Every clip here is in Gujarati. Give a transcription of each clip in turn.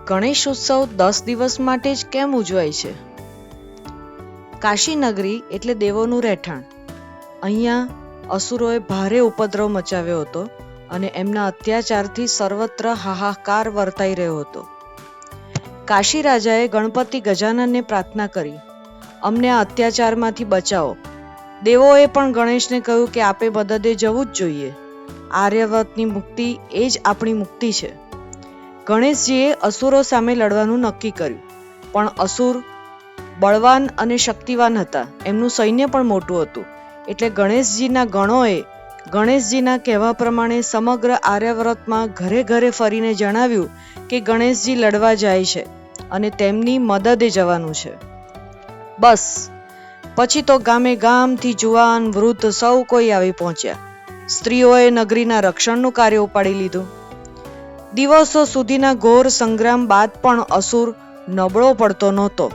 ગણેશ ઉત્સવ 10 દિવસ માટે જ કેમ ઉજવાય છે? કાશી નગરી એટલે દેવોનું રહેઠાણ. અહીંયા અસુરોએ ભારે ઉપદ્રવ મચાવ્યો હતો અને એમના અત્યાચારથી સર્વત્ર હાહાકાર વર્તાઈ રહ્યો હતો. કાશી રાજાએ ગણપતિ ગજાનનને પ્રાર્થના કરી, અમને આ અત્યાચારમાંથી બચાવો. દેવોએ પણ ગણેશને કહ્યું કે આપે મદદે જવું જ જોઈએ. આર્યવતની મુક્તિ એ જ આપણી મુક્તિ છે. ગણેશજીએ અસુરો સામે લડવાનું નક્કી કર્યું, પણ અસુર બળવાન અને શક્તિવાન હતા. એમનું સૈન્ય પણ મોટું હતું. એટલે ગણેશજીના ગણોએ ગણેશજીના કહેવા પ્રમાણે સમગ્ર આર્યાવર્તમાં ઘરે ઘરે ફરીને જણાવ્યું કે ગણેશજી લડવા જાય છે અને તેમની મદદે જવાનું છે. બસ પછી તો ગામે ગામથી જુવાન વૃદ્ધ સૌ કોઈ આવી પહોંચ્યા. સ્ત્રીઓએ નગરીના રક્ષણનું કાર્ય ઉપાડી લીધું. દિવસો સુધીના ઘોર સંગ્રામ બાદ પણ અસુર નબળો પડતો નહોતો.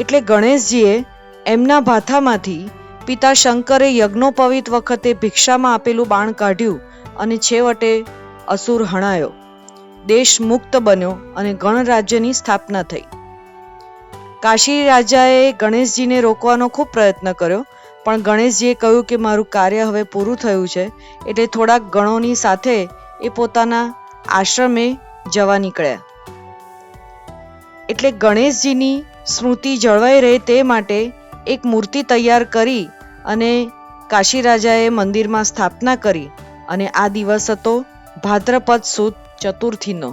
એટલે ગણેશજીએ એમના ભાથામાંથી પિતા શંકરે યજ્ઞોપવિત વખતે ભિક્ષામાં આપેલું બાણ કાઢ્યું અને છેવટે અસુર હણાયો. દેશ મુક્ત બન્યો અને ગણરાજ્યની સ્થાપના થઈ. કાશી રાજાએ ગણેશજીને રોકવાનો ખૂબ પ્રયત્ન કર્યો, પણ ગણેશજીએ કહ્યું કે મારું કાર્ય હવે પૂરું થયું છે. એટલે થોડાક ગણોની સાથે એ પોતાના આશ્રમે જવા નીકળ્યા. એટલે ગણેશજીની સ્મૃતિ જળવાઈ રહે તે માટે એક મૂર્તિ તૈયાર કરી અને કાશી રાજાએ મંદિરમાં સ્થાપના કરી. અને આ દિવસ હતો ભાદ્રપદ સુદ ચતુર્થીનો,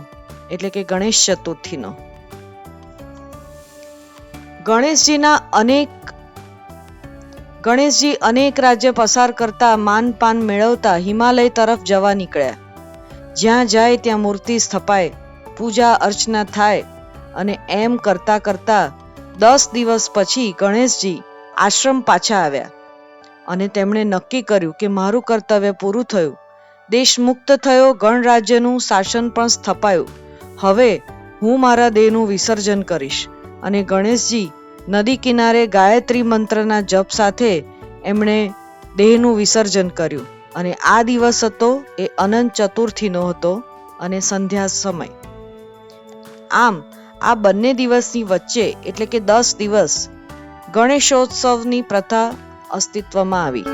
એટલે કે ગણેશ ચતુર્થીનો. ગણેશજી અનેક રાજ્ય પસાર કરતા, માનપાન મેળવતા હિમાલય તરફ જવા નીકળ્યા. જ્યાં જાય ત્યાં મૂર્તિ સ્થપાય, પૂજા અર્ચના થાય અને એમ કરતા કરતા 10 દિવસ પછી ગણેશજી આશ્રમ પાછા આવ્યા અને તેમણે નક્કી કર્યું કે મારું કર્તવ્ય પૂરું થયું. દેશ મુક્ત થયો, ગણરાજ્યનું શાસન પણ સ્થપાયું. હવે હું મારા દેહનું વિસર્જન કરીશ. અને ગણેશજી નદી કિનારે ગાયત્રી મંત્રના જપ સાથે એમણે દેહનું વિસર્જન કર્યું. અને આ દિવસ હતો એ અનંત ચતુર્થીનો હતો અને સંધ્યા સમય. આમ આ બંને દિવસની વચ્ચે એટલે કે 10 દિવસ ગણેશોત્સવની પ્રથા અસ્તિત્વમાં આવી.